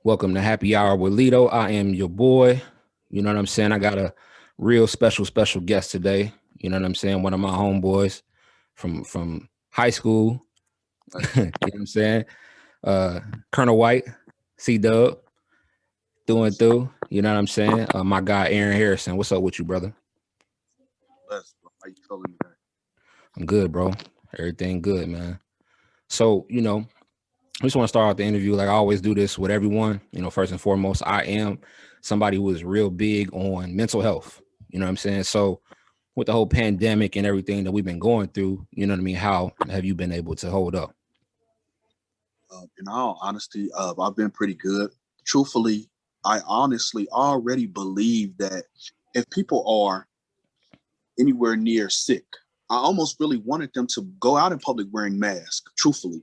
Welcome to Happy Hour with Lito. I am your boy. You know what I'm saying? I got a real special guest today. You know what I'm saying? One of my homeboys from high school. You know what I'm saying? Uh Colonel White, C Dub, through and through. You know what I'm saying? My guy Aaron Harrison. What's up with you, brother? Bless, bro. How you feeling today? I'm good, bro. Everything good, man. So, I just want to start out the interview like I always do this with everyone. First and foremost, I am somebody who is real big on mental health. You know what I'm saying? So with the whole pandemic and everything that we've been going through, you know what I mean? How have you been able to hold up? In all honesty, I've been pretty good. Truthfully, I honestly already believe that if people are anywhere near sick, I almost really wanted them to go out in public wearing masks. Truthfully,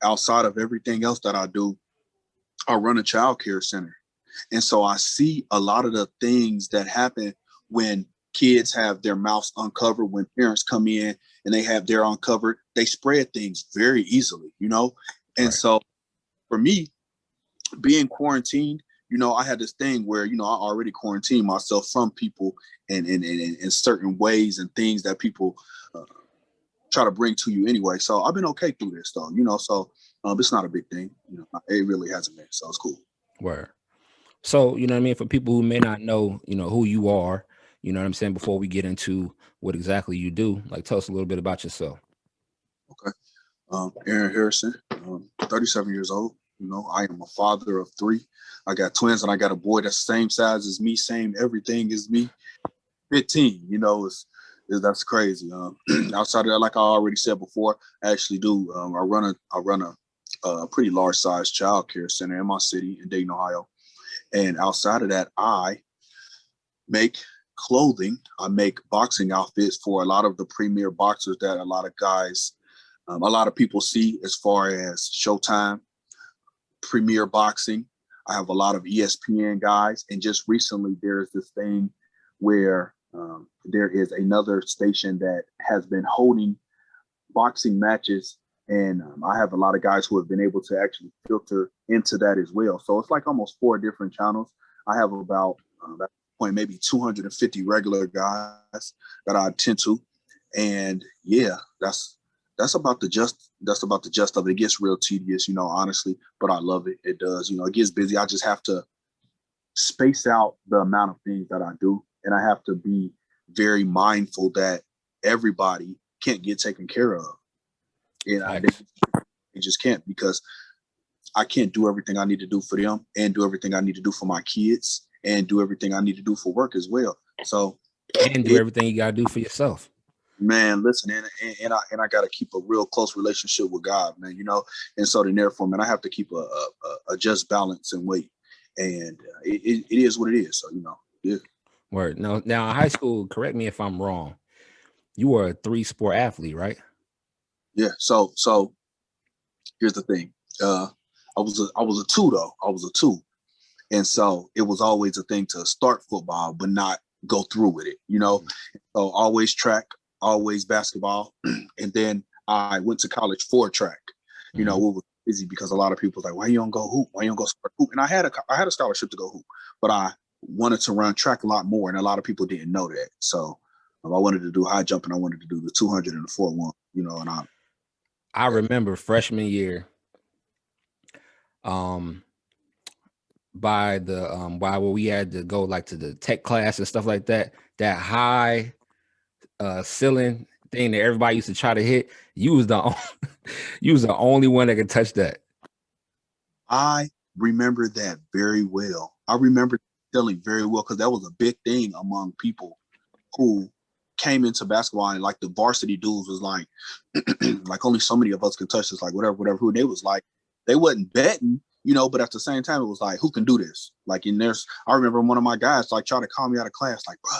outside of everything else that I do, I run a child care center. And so I see a lot of the things that happen when kids have their mouths uncovered, when parents come in and they have their uncovered, they spread things very easily. And Right. so for me, being quarantined, I had this thing where, I already quarantined myself from people and in certain ways and things that people uh, try to bring to you anyway. So I've been okay through this though, so it's not a big thing. It really hasn't been. So it's cool. Where so, you know what I mean? For people who may not know, who you are, you know what I'm saying, before we get into what exactly you do, like tell us a little bit about yourself. Okay. Aaron Harrison, 37 years old. I am a father of three. I got twins and I got a boy that's the same size as me, same everything as me. 15, that's crazy. Outside of that, like I already said before, I actually do. I run a pretty large size child care center in my city in Dayton, Ohio. And outside of that, I make clothing. I make boxing outfits for a lot of the premier boxers that a lot of guys, a lot of people see as far as Showtime, Premier Boxing. I have a lot of ESPN guys. And just recently, there's this thing where there is another station that has been holding boxing matches. And I have a lot of guys who have been able to actually filter into that as well. So it's like almost four different channels. I have about that point maybe 250 regular guys that I attend to, and yeah, that's about the gist of it. It gets real tedious, honestly, but I love it. It does, it gets busy. I just have to space out the amount of things that I do, and I have to be very mindful that everybody can't get taken care of, and Facts. they just can't, because I can't do everything I need to do for them and do everything I need to do for my kids and do everything I need to do for work as well. So And do it, everything you gotta do for yourself. man, listen, and I got to keep a real close relationship with God, man. And so then therefore, man, I have to keep a just balance and weight, and it is what it is. So yeah, Word. Now in high school, correct me if I'm wrong. You were a three-sport athlete, right? yeah. So here's the thing. Uh, I was a two though. I was a two, and so it was always a thing to start football, but not go through with it. So always track, always basketball, and then I went to college for track. It Mm-hmm. was easy because a lot of people was like, why you don't go hoop? Why you don't go start hoop? And I had a scholarship to go hoop, but I wanted to run track a lot more, and a lot of people didn't know that. So I wanted to do high jump, and I wanted to do the 200 and the 4-1. And I I yeah. remember freshman year, um, by where we had to go like to the tech class and stuff like that, that high ceiling thing that everybody used to try to hit. You was the you was the only one that could touch that. I remember that very well. I remember feeling very well because that was a big thing among people who came into basketball, and like the varsity dudes was like, like only so many of us can touch this, like whatever. Who they was like, they wasn't betting, but at the same time, it was like, who can do this? Like, I remember one of my guys like trying to call me out of class, like, bro,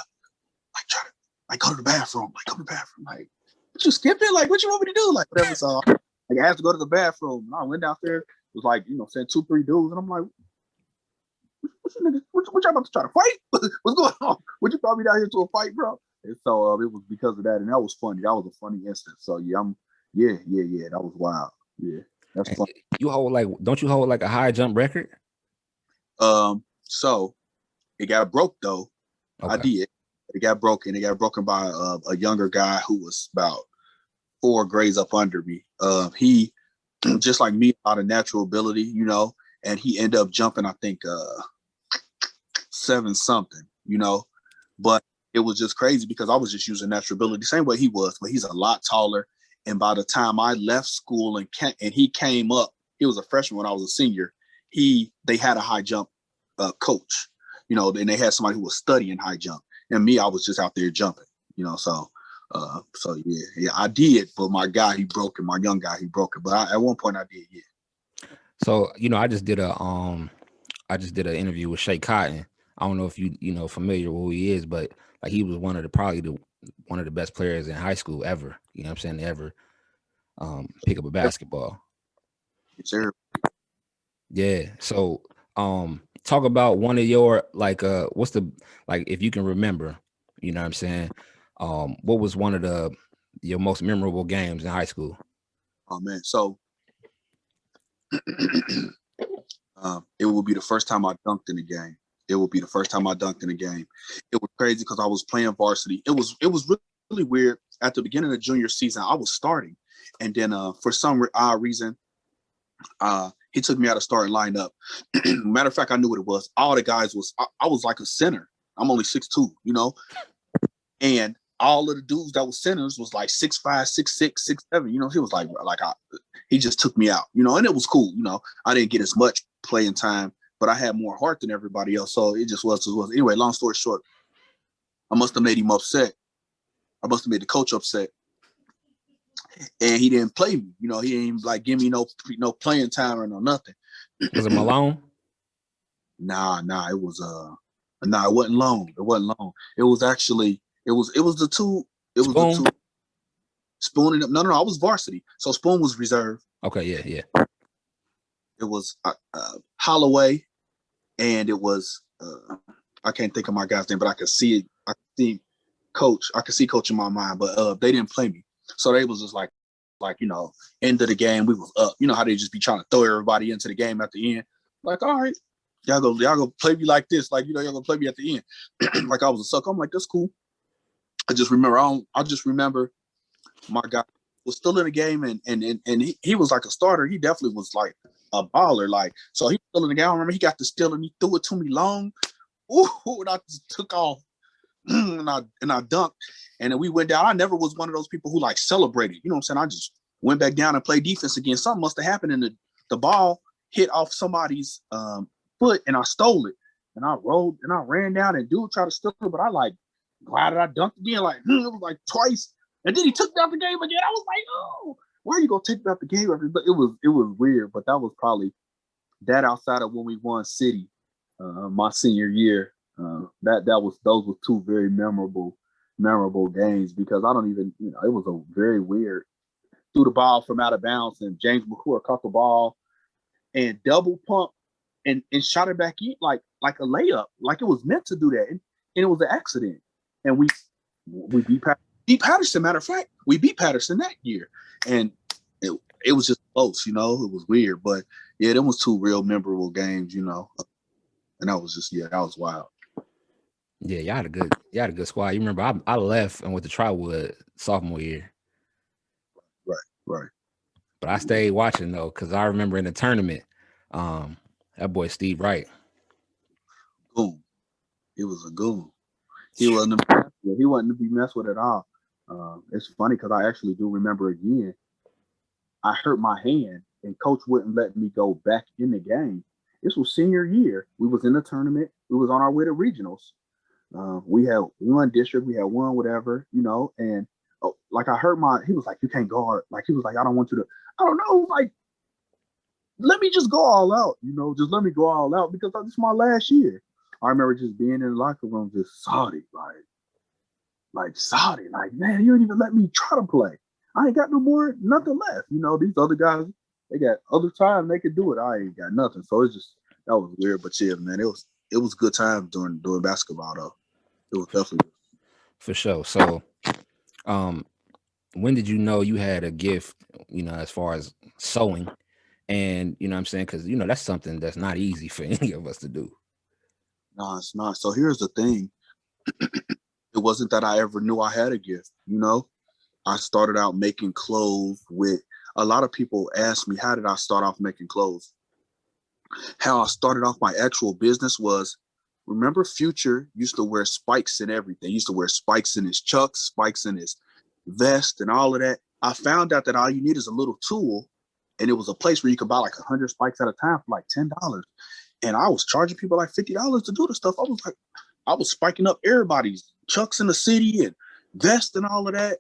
like try to like go to the bathroom, like go to the bathroom, like what you skipping, like what you want me to do, like whatever. So like I had to go to the bathroom, and I went down there. It was like saying 2-3 dudes, and I'm like, what y'all about to try to fight? What's going on? Would you brought me down here to a fight, bro? And so it was because of that, and that was funny. That was a funny instance. So yeah, yeah. That was wild. Yeah. That's fun. You hold like, don't you hold like a high jump record? So it got broke though. Okay. I did. It got broken. It got broken by a younger guy who was about 4 grades up under me. He just like me, out of natural ability, you know, and he ended up jumping, I think, 7 something, you know, but it was just crazy because I was just using natural ability, same way he was, but he's a lot taller. And by the time I left school and he came up, he was a freshman when I was a senior. They had a high jump coach, you know, and they had somebody who was studying high jump, and me, I was just out there jumping, you know, so yeah, I did, but my guy, he broke it. My young guy, he broke it. But at one point I did, yeah. So, you know, I just did an interview with Shay Cotton. I don't know if you know familiar with who he is, but like he was one of the best players in high school ever. You know what I'm saying? Ever pick up a basketball. Sure. Yeah. So talk about one of your like what's the, like, if you can remember, you know what I'm saying? What was one of your most memorable games in high school? Oh man, so it will be the first time I dunked in the game. It will be the first time I dunked in the game. It was crazy because I was playing varsity. It was really weird. At the beginning of the junior season, I was starting, and then for some odd reason, he took me out of starting lineup. Matter of fact, I knew what it was. All the guys I was like a center. I'm only 6'2", you know, and all of the dudes that was centers was like 6'5", 6'6", 6'7". You know, he was he just took me out, you know, and it was cool. You know, I didn't get as much playing time, but I had more heart than everybody else. So it just was. Anyway, long story short, I must have made him upset. I must have made the coach upset. And he didn't play me. You know, he didn't like give me no playing time or no nothing. Was it Malone? Nah, it was it wasn't long. It wasn't long. It was actually it was the two. It was Spoon? the two. Spoon and no, I was varsity. So Spoon was reserve. Okay, yeah. It was Holloway, and it was I can't think of my guy's name, but I could see it. I could see Coach. I could see Coach in my mind, but they didn't play me. So they was just like you know, end of the game, we was up. You know how they just be trying to throw everybody into the game at the end. Like, all right, y'all go play me like this, like, you know, y'all gonna play me at the end. Like I was a sucker. I'm like, that's cool. I just remember my guy was still in the game, and he was like a starter. He definitely was like a baller. Like, so he was still in the game. I remember he got the steal and he threw it to me long. Ooh, and I just took off. And I dunked, and then we went down. I never was one of those people who like celebrated. You know what I'm saying? I just went back down and played defense again. Something must have happened, and the ball hit off somebody's foot, and I stole it. And I rolled and I ran down, and dude tried to steal it, but I like glided. I dunked again, like it was like twice, and then he took me out the game again. I was like, oh, why are you gonna take me out the game? It was weird, but that was probably that outside of when we won city my senior year. Those were 2 very memorable games, because I don't even, you know, it was a very weird, threw the ball from out of bounds, and James McClure caught the ball and double pump and shot it back in like a layup, like it was meant to do that, and it was an accident. And we beat Patterson. Matter of fact, we beat Patterson that year, and it was just close, you know. It was weird, but yeah, there was 2 real memorable games, you know, and that was just that was wild. Yeah, y'all had a good squad. You remember I left and went to Trotwood sophomore year. Right. But I stayed watching though, because I remember in the tournament, that boy Steve Wright. Goon. He was a goon. He wasn't to be messed with at all. It's funny because I actually do remember again, I hurt my hand and coach wouldn't let me go back in the game. This was senior year. We was in the tournament. We was on our way to regionals. We had one district, we had one whatever, you know, and like I hurt he was like, you can't guard. Like he was like, I don't want you to, I don't know, like, let me just go all out, you know, just let me go all out, because this is my last year. I remember just being in the locker room, just salty, like, man, you didn't even let me try to play. I ain't got nothing left. You know, these other guys, they got other time they could do it. I ain't got nothing. So it's just, that was weird. But yeah, man, it was good time during basketball though. It was definitely for sure. So, when did you know you had a gift? You know, as far as sewing, And you know what I'm saying? Because, you know, that's something that's not easy for any of us to do. No, it's not. So here's the thing. It wasn't that I ever knew I had a gift, you know? I started out making clothes with, a lot of people ask me, how did I start off making clothes? How I started off my actual business was, remember Future used to wear spikes and everything. He used to wear spikes in his chucks, spikes in his vest and all of that. I found out that all you need is a little tool, and it was a place where you could buy like 100 spikes at a time for like $10. And I was charging people like $50 to do the stuff. I was spiking up everybody's chucks in the city and vest and all of that.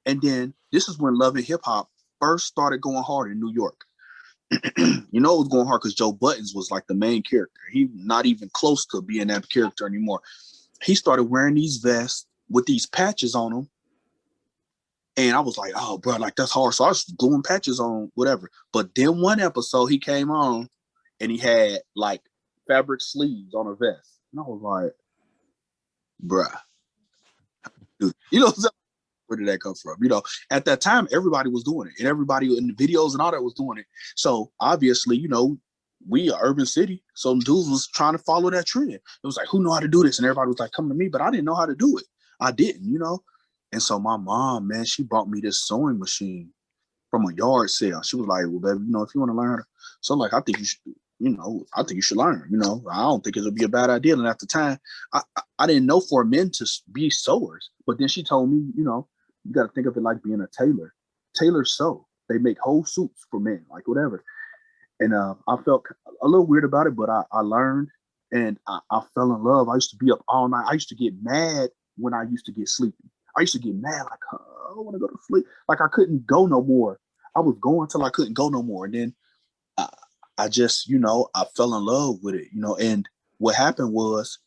And then this is when Love and Hip Hop first started going hard in New York. You know, it was going hard because Joe Buttons was like the main character. He not even close to being that character anymore. He started wearing these vests with these patches on them. And I was like, oh, bro, like that's hard. So I was gluing patches on whatever. But then one episode he came on and he had like fabric sleeves on a vest. And I was like, bruh, dude, you know, where did that come from? You know, at that time, everybody was doing it, and everybody in the videos and all that was doing it. So obviously, you know, we are urban city. So dudes was trying to follow that trend. It was like, who know how to do this? And everybody was like, come to me, but I didn't know how to do it. I didn't, you know? And so my mom, man, she bought me this sewing machine from a yard sale. She was like, well, baby, you know, if you want to learn. So I'm like, I think you should, you know, I think you should learn, you know. I don't think it'll be a bad idea. And at the time, I didn't know for men to be sewers. But then she told me, you know, you got to think of it like being a tailor. Tailors sew. They make whole suits for men, like whatever. And I felt a little weird about it, but I learned and I fell in love. I used to be up all night. I used to get mad when I used to get sleepy. I used to get mad, like, oh, I don't want to go to sleep. Like I couldn't go no more. I was going till I couldn't go no more. And then I just, you know, I fell in love with it, you know. And what happened was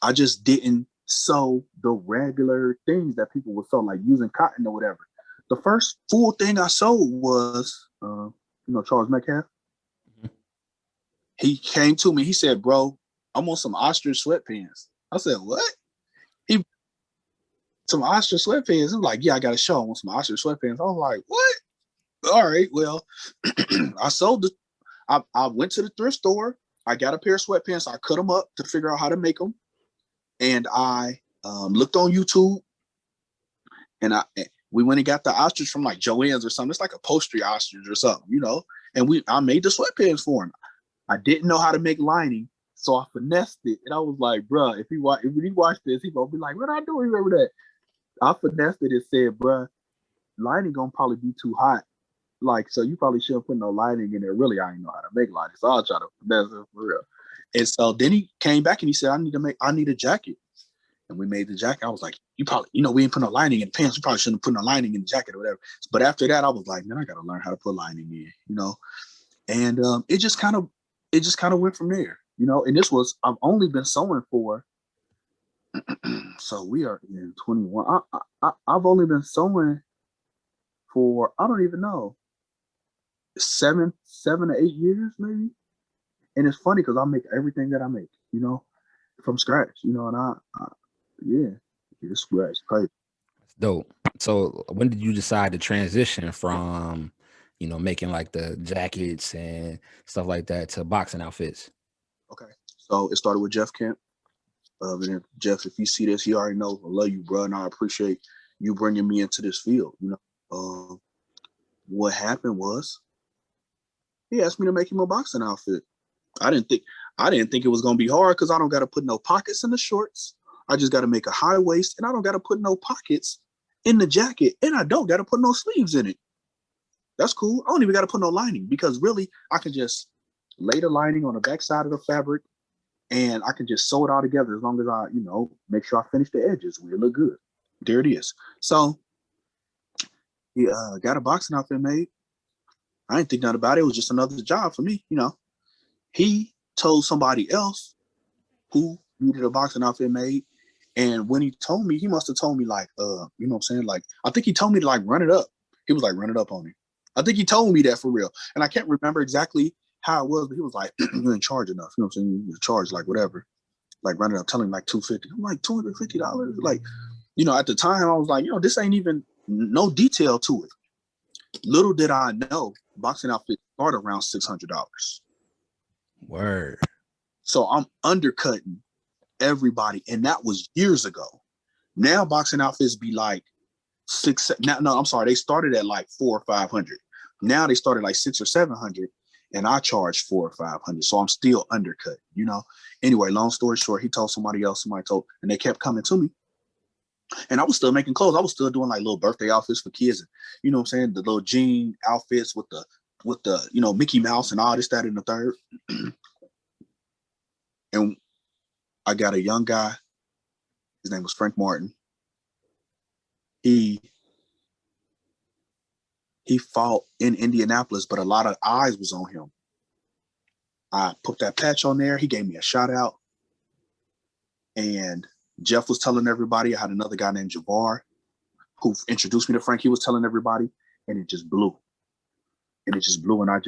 I just didn't sew the regular things that people would sew, like using cotton or whatever. The first full thing I sewed was, you know, Charles Metcalf. Mm-hmm. He came to me. He said, bro, I'm on some ostrich sweatpants. I said, what? He some ostrich sweatpants. He was like, yeah, I got a show. I want some ostrich sweatpants. I was like, what? All right, well, I sold the. I went to the thrift store. I got a pair of sweatpants. I cut them up to figure out how to make them. And I looked on YouTube, and we went and got the ostrich from like Joann's or something. It's like a upholstery ostrich or something, you know. And I made the sweatpants for him. I didn't know how to make lining, so I finessed it. And I was like, bruh, if he watch this, he gonna be like, what I do? Remember that? I finessed it and said, bruh, lining gonna probably be too hot. Like, so you probably shouldn't put no lining in there. Really, I didn't know how to make lining, so I'll try to finesse it for real. And so then he came back and he said, I need a jacket. And we made the jacket. I was like, you probably, you know, we ain't put no lining in the pants. We probably shouldn't put no lining in the jacket or whatever. But after that, I was like, man, I got to learn how to put lining in, you know? And it just kind of went from there, you know? And I've only been sewing for, so we are in 21. I've only been sewing for, I don't even know, 7 to 8 years, maybe. And it's funny because I make everything that I make, you know, from scratch, you know, and yeah, it's great. It's Dope. So when did you decide to transition from, you know, making like the jackets and stuff like that to boxing outfits? Okay. So it started with Jeff Kemp. And Jeff, if you see this, he already knows I love you, bro, and I appreciate you bringing me into this field. You know, what happened was he asked me to make him a boxing outfit. I didn't think it was gonna be hard because I don't got to put no pockets in the shorts. I just got to make a high waist, and I don't got to put no pockets in the jacket, and I don't got to put no sleeves in it. That's cool. I don't even got to put no lining because really I can just lay the lining on the back side of the fabric, and I can just sew it all together as long as I, you know, make sure I finish the edges where it look good. There it is. So he got a boxing outfit made. I didn't think nothing about it. It was just another job for me, you know. He told somebody else who needed a boxing outfit made. And when he told me, he must have told me like, you know what I'm saying? Like, I think he told me to like run it up. He was like, run it up on me. I think he told me that for real. And I can't remember exactly how it was, but he was like, you're in charge enough. You know what I'm saying? You're in charge, like whatever. Like run it up, tell him like $250. I'm like, $250? Like, you know, at the time I was like, you know, this ain't even no detail to it. Little did I know, boxing outfits start around $600. Word. So I'm undercutting everybody, and that was years ago. Now boxing outfits be like I'm sorry, they started at like 400 or 500. Now they started like 600 or 700, and I charge 400 or 500. So I'm still undercut, you know. Anyway, long story short, he told somebody else, and they kept coming to me. And I was still making clothes. I was still doing like little birthday outfits for kids, and you know what I'm saying, the little jean outfits with the you know, Mickey Mouse and all this, that, and the third. And I got a young guy. His name was Frank Martin. He fought in Indianapolis, but a lot of eyes was on him. I put that patch on there. He gave me a shout out. And Jeff was telling everybody. I had another guy named Javar who introduced me to Frank. He was telling everybody, and it just blew. And it just blew. And I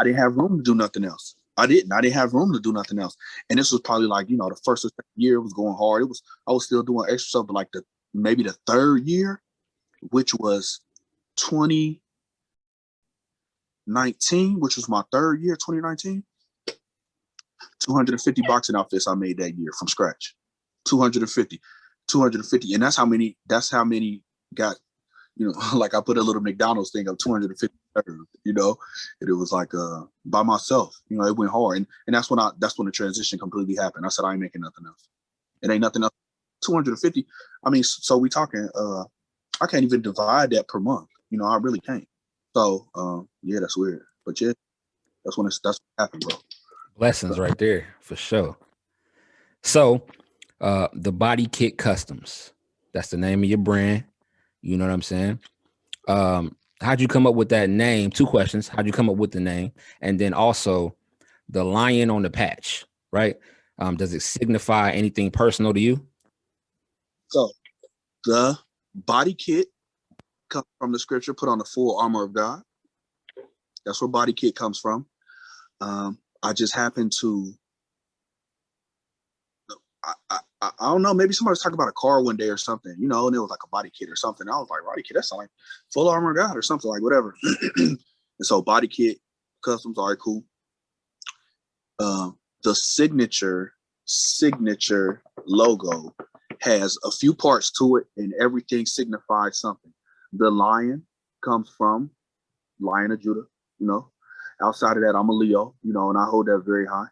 didn't have room to do nothing else. I didn't have room to do nothing else. And this was probably like, you know, the first or second year was going hard. I was still doing extra stuff, but like maybe the third year, which was 2019, which was my third year, 2019, 250 boxing outfits I made that year from scratch. 250. And that's how many got, you know, like I put a little McDonald's thing of 250, you know, and it was like by myself, you know, it went hard. And that's when the transition completely happened. I said, I ain't making nothing else. It ain't nothing else. 250. I mean, so we talking, I can't even divide that per month. You know, I really can't. So yeah, that's weird. But yeah, that's what happened, bro. Blessings right there for sure. So the BodyKit Customs, that's the name of your brand. You know what I'm saying? How'd you come up with that name? 2 questions. How'd you come up with the name? And then also the lion on the patch, right? Does it signify anything personal to you? So the BodyKit comes from the scripture, put on the full armor of God. That's where BodyKit comes from. I just happened to, I don't know, maybe somebody was talking about a car one day or something, you know, and it was like a BodyKit or something. I was like, BodyKit, that sounds like full armor of God or something, like whatever. And so BodyKit Customs, all right, cool. The signature logo has a few parts to it, and everything signifies something. The lion comes from Lion of Judah, you know. Outside of that, I'm a Leo, you know, and I hold that very high.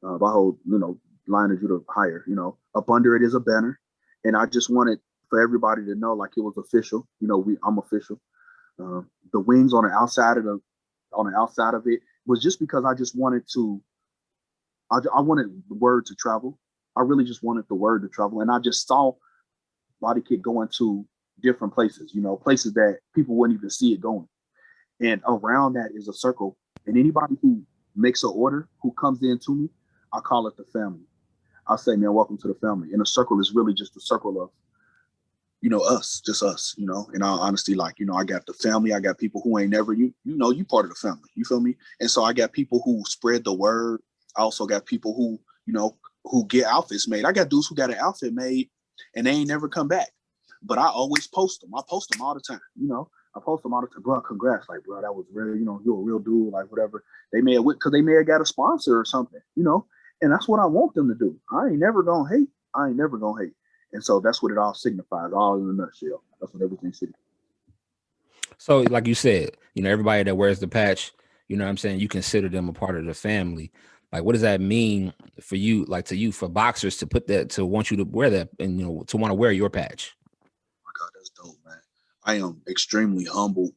I hold, you know, Lion of Judah higher, you know. Up under it is a banner, and I just wanted for everybody to know, like, it was official. You know, I'm official. The wings on the outside of it was just because I just wanted to. I wanted the word to travel. I really just wanted the word to travel, and I just saw BodyKit going to different places, you know, places that people wouldn't even see it going. And around that is a circle. And anybody who makes an order, who comes in to me, I call it the family. I say, man, welcome to the family. And a circle is really just a circle of, you know, just us, you know. And I honestly, like, you know, I got the family. I got people who ain't never, you know, you part of the family. You feel me? And so I got people who spread the word. I also got people who, you know, who get outfits made. I got dudes who got an outfit made and they ain't never come back. But I always post them. I post them all the time, you know. I post them all the time, bro, congrats. Like, bro, that was real, you know, you're a real dude, like whatever. They may have, because they may have got a sponsor or something, you know. And that's what I want them to do. I ain't never gonna hate. And so that's what it all signifies, all in a nutshell. That's what everything signifies. So, like you said, you know, everybody that wears the patch, you know what I'm saying, you consider them a part of the family. Like, what does that mean for you, like to you, for boxers to put that, to want you to wear that and, you know, to want to wear your patch? Oh my God, that's dope, man. I am extremely humbled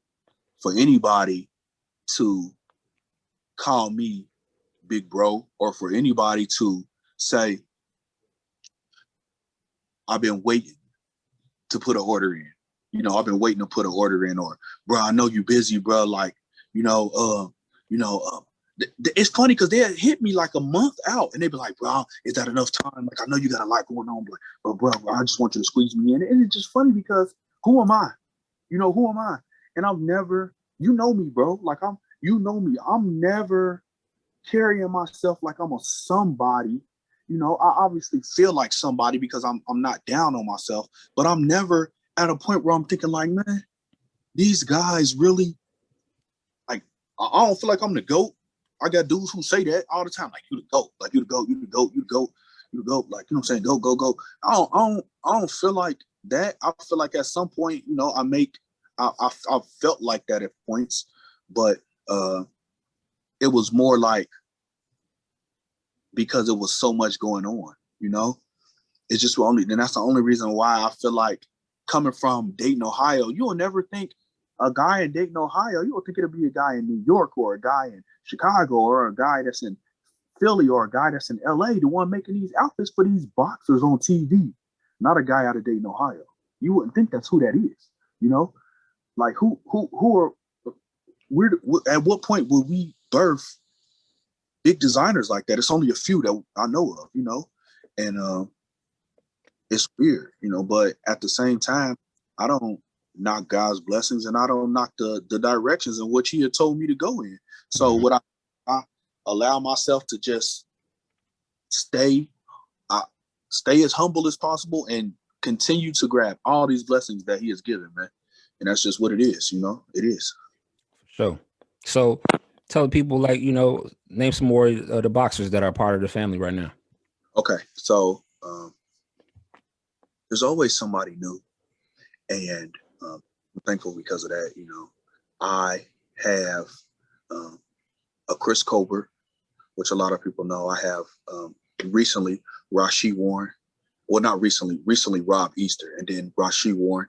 for anybody to call me big bro, or for anybody to say, I've been waiting to put an order in. You know, I've been waiting to put an order in, or, bro, I know you busy, bro. Like, it's funny because they hit me like a month out and they be like, bro, is that enough time? Like, I know you got a lot going on, but bro, I just want you to squeeze me in. And it's just funny because who am I? You know, who am I? And I've never, you know me, bro. Like, you know me. I'm never carrying myself like I'm a somebody. You know, I obviously feel like somebody because I'm not down on myself, but I'm never at a point where I'm thinking like, man, these guys really, like, I don't feel like I'm the GOAT. I got dudes who say that all the time, like, you the GOAT, like, you the GOAT, you the GOAT, you the GOAT, you the GOAT, like, you know what I'm saying, go, go, go. I don't feel like that. I feel like at some point, you know, I felt like that at points, but it was more like because it was so much going on, you know. It's just then that's the only reason why I feel like coming from Dayton, Ohio, you will never think a guy in Dayton, Ohio, you will think it'll be a guy in New York or a guy in Chicago or a guy that's in Philly or a guy that's in LA, the one making these outfits for these boxers on TV, not a guy out of Dayton, Ohio. You wouldn't think that's who that is, you know? Like who are, at what point will we birth big designers like that? It's only a few that I know of, you know? And it's weird, you know, but at the same time, I don't knock God's blessings and I don't knock the directions in which he had told me to go in. So what I allow myself to just stay as humble as possible and continue to grab all these blessings that he has given, man. And that's just what it is, you know, it is. So tell people, like, you know, name some more of the boxers that are part of the family right now. Okay. So there's always somebody new. And I'm thankful because of that, you know. I have a Chris Colbert, which a lot of people know. I have recently Rasheed Warren. Well, not recently Rob Easter, and then Rasheed Warren.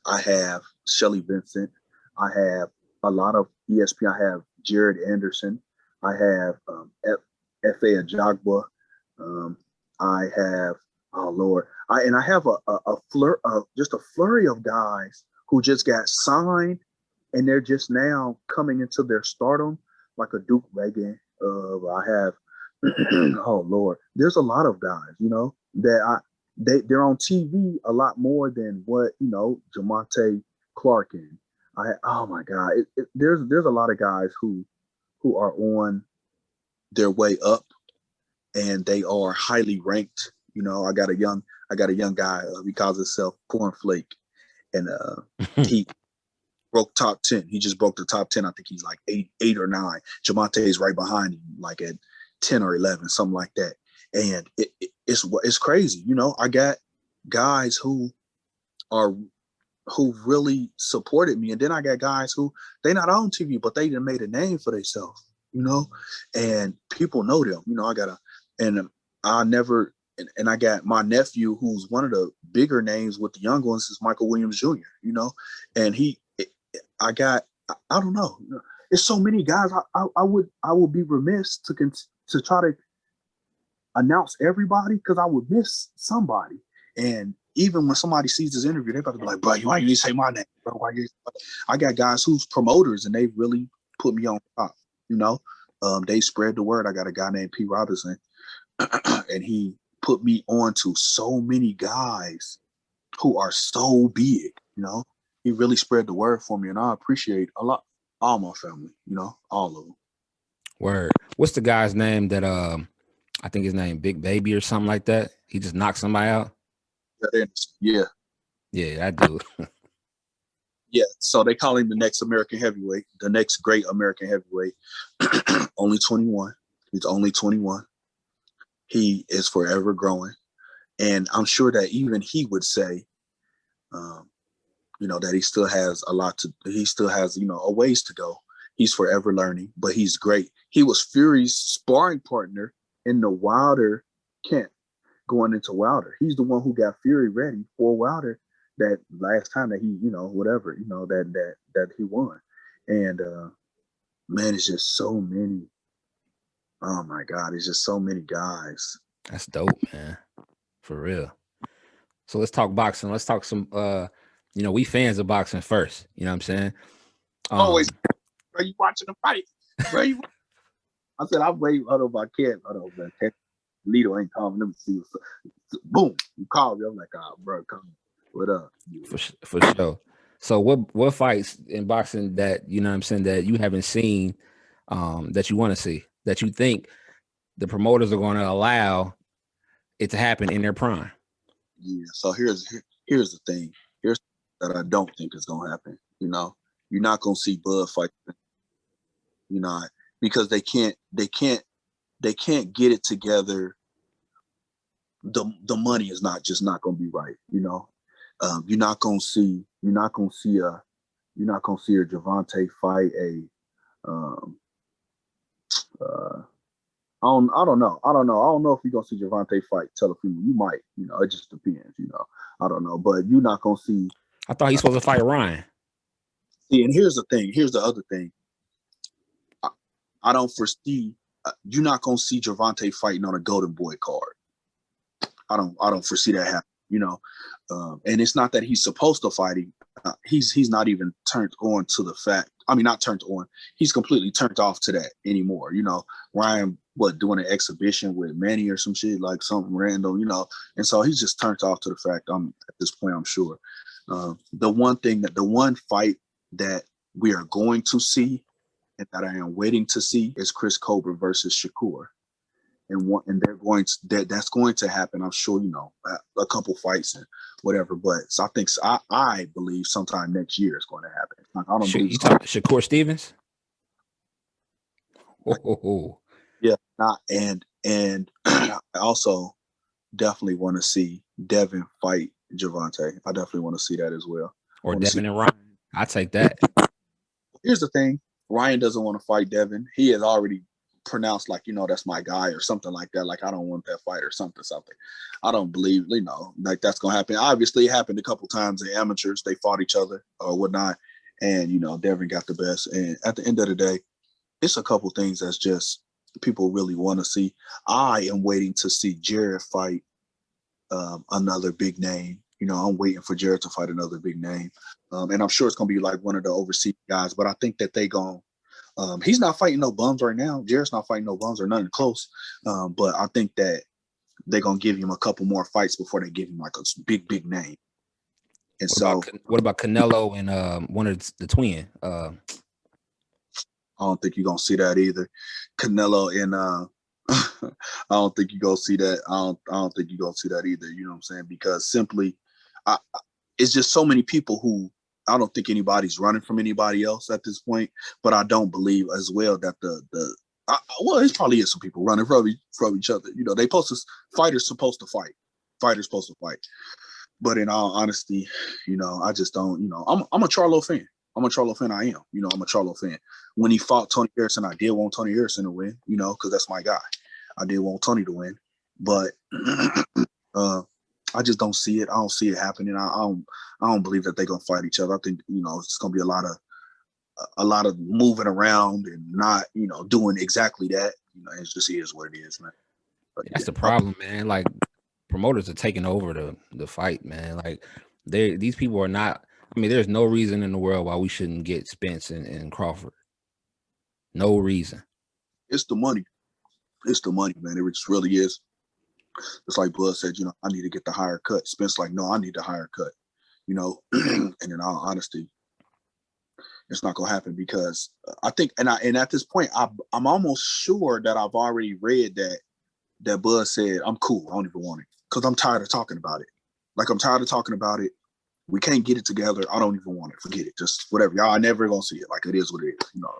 I have Shelly Vincent. I have a lot of ESP. I have Jared Anderson. I have F.A. Ajagba. I have, oh Lord, I have just a flurry of guys who just got signed, and they're just now coming into their stardom, like a Duke Reagan. I have, oh Lord, there's a lot of guys, you know, that they're on TV a lot more than what, you know, Jamonte Clark and oh my God, there's a lot of guys who are on their way up, and they are highly ranked. You know, I got a young guy. He calls himself Cornflake, and he broke top 10. He just broke the top 10. I think he's like eight or nine. Jamonte is right behind him, like at 10 or 11, something like that. And it's crazy. You know, I got guys who really supported me, and then I got guys who they not on TV, but they done made a name for themselves. You know, and people know them. You know, I got my nephew, who's one of the bigger names with the young ones, is Michael Williams Jr., you know, and I don't know. There's so many guys. I would be remiss to try to announce everybody, because I would miss somebody. And even when somebody sees this interview, they're about to be like, bro, why you say my name, bro? I got guys who's promoters, and they really put me on top, you know. They spread the word. I got a guy named P. Robinson, and he put me on to so many guys who are so big, you know. He really spread the word for me, and I appreciate a lot all my family, you know, all of them. Word. What's the guy's name that I think his name Big Baby or something like that? He just knocked somebody out. Yeah. Yeah, I do. Yeah, so they call him the next American heavyweight, the next great American heavyweight. Only 21. He's only 21. He is forever growing. And I'm sure that even he would say, you know, that he still has you know, a ways to go. He's forever learning, but he's great. He was Fury's sparring partner in the Wilder camp going into Wilder. He's the one who got Fury ready for Wilder that last time that he, you know, whatever, you know, that he won. And man, it's just so many. Oh my God, it's just so many guys. That's dope, man. For real. So let's talk boxing. Let's talk some you know, we fans of boxing first. You know what I'm saying? Always, are you watching the fight? Bro, I said, I'm waiting. Hold on, I can't. Hold on, man. Lito ain't calling. Let me see. Boom, you called me. I'm like, oh, bro, come. What up? For sure. So what fights in boxing that, you know what I'm saying, that you haven't seen, that you want to see, that you think the promoters are going to allow it to happen in their prime? Yeah. So here's the thing. that I don't think is gonna happen. You know, you're not gonna see Bud fight. You know, because they can't get it together. The money is not gonna be right. You know, you're not gonna see a Javante fight a I don't know. I don't know if you're gonna see Javante fight Teofimo. You might, you know, it just depends, you know. I don't know, but you're not gonna see. I thought he's supposed to fight Ryan. See, and here's the thing. Here's the other thing. I don't foresee. You're not gonna see Javante fighting on a Golden Boy card. I don't foresee that happening. You know, and it's not that he's supposed to fight him. He's not even turned on to the fact. I mean, not turned on. He's completely turned off to that anymore. You know, Ryan, doing an exhibition with Manny or some shit, like something random, you know, and so he's just turned off to the fact. At this point, I'm sure. The one fight that we are going to see and that I am waiting to see is Chris Colbert versus Shakur. And they're going to, that's going to happen. I'm sure, you know, a couple fights and whatever. But so I believe sometime next year it's going to happen. Like, I don't believe you talking Shakur Stevens. Oh. Yeah, and I also definitely want to see Devin fight Javante. I definitely want to see that as well. Or Devin and Ryan. I take that. Here's the thing: Ryan doesn't want to fight Devin. He has already pronounced, like, you know, that's my guy or something like that. Like, I don't want that fight or something. I don't believe, you know, like that's gonna happen. Obviously, it happened a couple times in amateurs. They fought each other or whatnot, and you know, Devin got the best. And at the end of the day, it's a couple things that's just people really want to see. I am waiting to see Jared fight another big name. You know, I'm waiting for Jared to fight another big name. And I'm sure it's going to be like one of the overseas guys, but I think that they going he's not fighting no bums right now. Jared's not fighting no bums or nothing close. But I think that they're going to give him a couple more fights before they give him like a big name. And what about Canelo and one of the twin? I don't think you're going to see that either. Canelo and I don't think you're going to see that. I don't think you're going to see that either. You know what I'm saying? Because simply, it's just so many people who I don't think anybody's running from anybody else at this point. But I don't believe as well that well, it probably is some people running from each other. You know, fighters supposed to fight. Fighters supposed to fight. But in all honesty, you know, I just don't. You know, I'm a Charlo fan. I'm a Charlo fan. I am. You know, I'm a Charlo fan. When he fought Tony Harrison, I did want Tony Harrison to win, you know, because that's my guy. I did want Tony to win. But I just don't see it. I don't see it happening. I don't believe that they're going to fight each other. I think, you know, it's going to be a lot of moving around and not, you know, doing exactly that. You know, it's just is what it is, man. But, that's the problem, man. Like, promoters are taking over the fight, man. Like, these people are not. I mean, there's no reason in the world why we shouldn't get Spence and Crawford. No reason. It's the money. It's the money, man. It just really is. It's like Bud said, you know, I need to get the higher cut. Spence like, no, I need the higher cut. You know, and in all honesty, it's not gonna happen because I think, and at this point, I'm almost sure that I've already read that Bud said, I'm cool. I don't even want it because I'm tired of talking about it. Like, I'm tired of talking about it. We can't get it together. I don't even want it. Forget it. Just whatever. Y'all never gonna see it. Like, it is what it is. You know,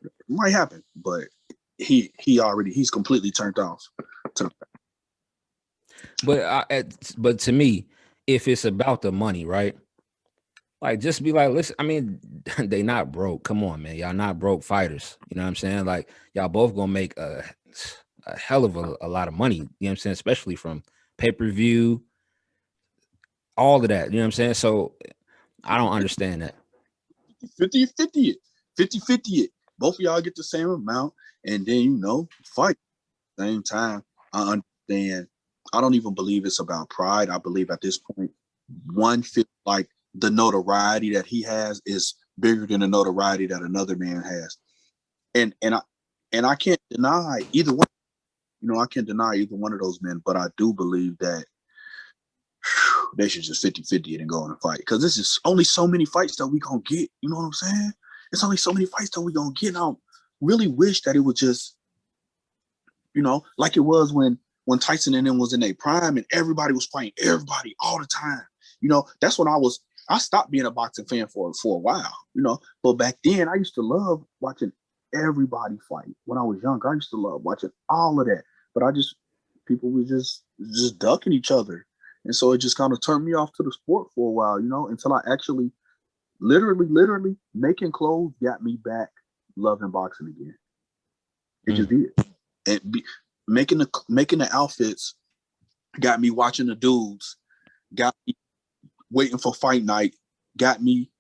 it might happen, but he's completely turned off to the But to me, if it's about the money, right? Like, just be like, listen, I mean, they not broke. Come on, man. Y'all not broke fighters. You know what I'm saying? Like, y'all both gonna make a hell of a lot of money. You know what I'm saying? Especially from pay-per-view, all of that. You know what I'm saying? So I don't understand that. 50-50 it. Both of y'all get the same amount, and then, you know, fight. Same time, I understand. I don't even believe it's about pride. I believe at this point, one feels like the notoriety that he has is bigger than the notoriety that another man has. And I can't deny either one. You know, I can't deny either one of those men, but I do believe that they should just 50-50 it and go on and fight. Because this is only so many fights that we gonna get. You know what I'm saying? It's only so many fights that we gonna get. And I really wish that it would just, you know, like it was when Tyson and them was in their prime and everybody was fighting everybody all the time. You know, that's when I was I stopped being a boxing fan for a while, you know. But back then, I used to love watching everybody fight. When I was younger, I used to love watching all of that. But people was just ducking each other, and so it just kind of turned me off to the sport for a while, you know, until I actually, literally making clothes got me back loving boxing again. It just did. And making the outfits got me watching the dudes, got me waiting for fight night, got me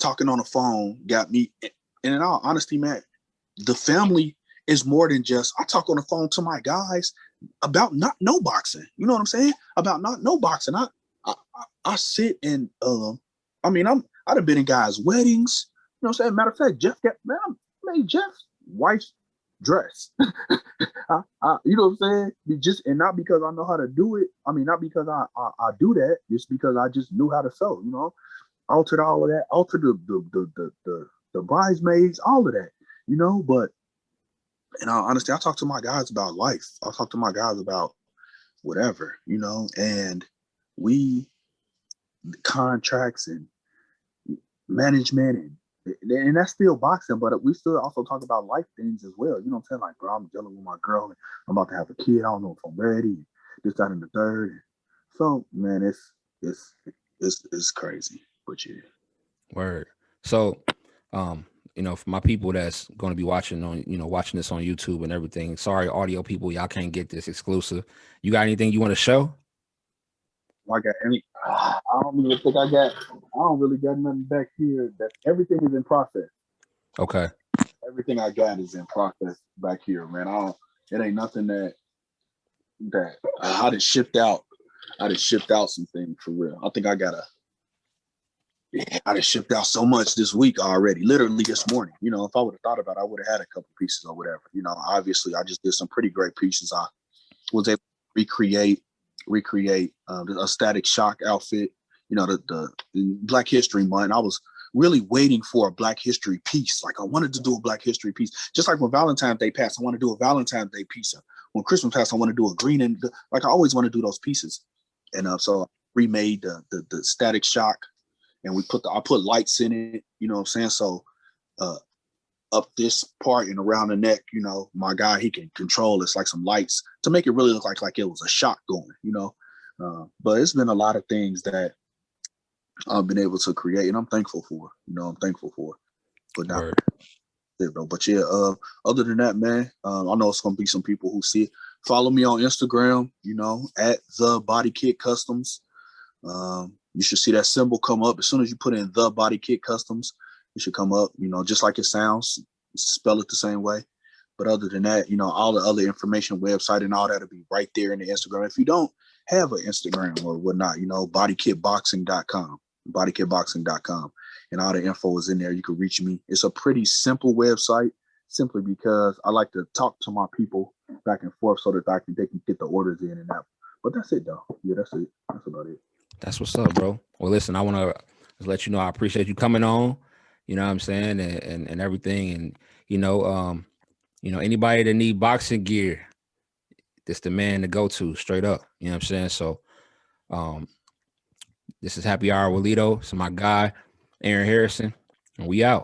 talking on the phone, got me. And in all honesty, man, the family is more than just, I talk on the phone to my guys about not no boxing. You know what I'm saying? About not no boxing. I sit and I mean, I'd have been in guys' weddings. You know what I'm saying? Matter of fact, Jeff I made Jeff's wife's dress. you know what I'm saying? And not because I know how to do it. I mean, not because I do that, just because I just knew how to sew, you know. Altered all of that, altered the bridesmaids, all of that, you know. But and honestly, I talk to my guys about life. I talk to my guys about whatever, you know, and contracts and management and that's still boxing, but we still also talk about life things as well. You know what I'm saying? Like, bro, I'm dealing with my girl and I'm about to have a kid. I don't know if I'm ready. This, that, and the third. So, man, it's crazy. But yeah. Word. So, you know, for my people that's going to be watching this on YouTube and everything. Sorry, audio people, y'all can't get this exclusive. You got anything you want to show? I don't really got nothing back here. That everything is in process. Okay. Everything I got is in process back here, man. It ain't nothing that I just shipped out. I just shipped out some things for real. I think I just shipped out so much this week already, literally this morning. You know, if I would have thought about it, I would have had a couple pieces or whatever. You know, obviously I just did some pretty great pieces. I was able to recreate a Static Shock outfit, you know, the Black History Month. I was really waiting for a Black History piece. Like, I wanted to do a Black History piece. Just like when Valentine's Day passed, I want to do a Valentine's Day piece. When Christmas passed, I want to do a green and like I always want to do those pieces. And so I remade the Static Shock, and I put lights in it, you know what I'm saying? So up this part and around the neck, you know, my guy, he can control it's like some lights to make it really look like it was a shock going, you know. But it's been a lot of things that I've been able to create, and I'm thankful for. You know, I'm thankful for. But not it, bro. But yeah, other than that, man, I know it's gonna be some people who see it. Follow me on Instagram, you know, at the BodyKit Customs. You should see that symbol come up as soon as you put in the BodyKit Customs. It should come up, you know, just like it sounds. Spell it the same way. But other than that, you know, all the other information, website, and all that'll be right there in the Instagram. If you don't have an Instagram or whatnot, you know, bodykitboxing.com, bodykitboxing.com, and all the info is in there. You can reach me. It's a pretty simple website, simply because I like to talk to my people back and forth so that they can get the orders in and out. But that's it, though. Yeah, that's it. That's about it. That's what's up, bro. Well, listen, I want to let you know I appreciate you coming on. You know what I'm saying, and everything, and you know, anybody that need boxing gear, this the man to go to, straight up. You know what I'm saying? So, this is Happy Hour with Lito. So my guy, Aaron Harrison, and we out.